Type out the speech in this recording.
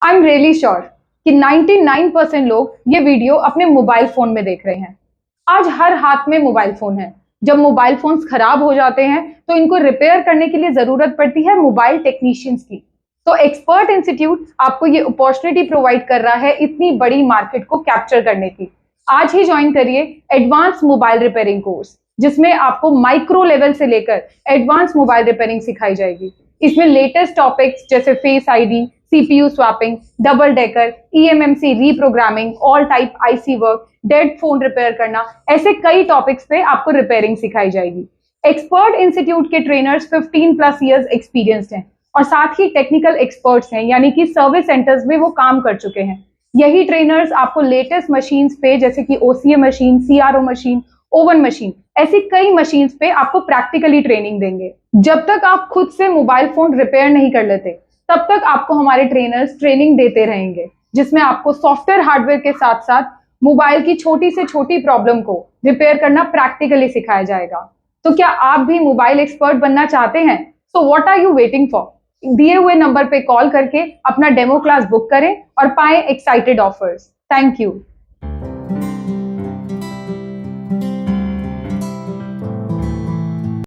I am really sure कि 99% लोग ये वीडियो अपने मोबाइल फोन में देख रहे हैं। आज हर हाथ में मोबाइल फोन है। जब मोबाइल फोन्स खराब हो जाते हैं तो इनको रिपेयर करने के लिए जरूरत पड़ती है मोबाइल टेक्नीशियंस की। तो एक्सपर्ट इंस्टीट्यूट आपको ये अपॉर्चुनिटी प्रोवाइड कर रहा है इतनी बड़ी मार्केट को कैप्चर करने की। आज ही ज्वाइन करिए एडवांस मोबाइल रिपेयरिंग कोर्स, जिसमें आपको माइक्रो लेवल से लेकर एडवांस मोबाइल रिपेयरिंग सिखाई जाएगी। इसमें लेटेस्ट टॉपिक्स जैसे face ID, CPU swapping, double decker, eMMC reprogramming, all type IC work, dead phone repair करना, ऐसे कई टॉपिक्स पे आपको रिपेयरिंग सिखाई जाएगी। एक्सपर्ट इंस्टीट्यूट के ट्रेनर्स 15+ ईयर्स एक्सपीरियंस्ड हैं और साथ ही टेक्निकल एक्सपर्ट्स हैं, यानी कि सर्विस सेंटर्स में वो काम कर चुके हैं। यही ट्रेनर्स आपको लेटेस्ट मशीन्स पे जैसे कि OCA machine, CRO machine, oven machine, ऐसी कई मशीन्स पे आपको प्रैक्टिकली ट्रेनिंग देंगे। जब तक आप खुद से मोबाइल फोन रिपेयर नहीं कर लेते तब तक आपको हमारे ट्रेनर्स ट्रेनिंग देते रहेंगे, जिसमें आपको सॉफ्टवेयर हार्डवेयर के साथ साथ मोबाइल की छोटी से छोटी प्रॉब्लम को रिपेयर करना प्रैक्टिकली सिखाया जाएगा। तो क्या आप भी मोबाइल एक्सपर्ट बनना चाहते हैं? So what are you waiting for? दिए हुए नंबर पे कॉल करके अपना डेमो क्लास बुक करें और पाएं एक्साइटेड ऑफर्स। Thank you.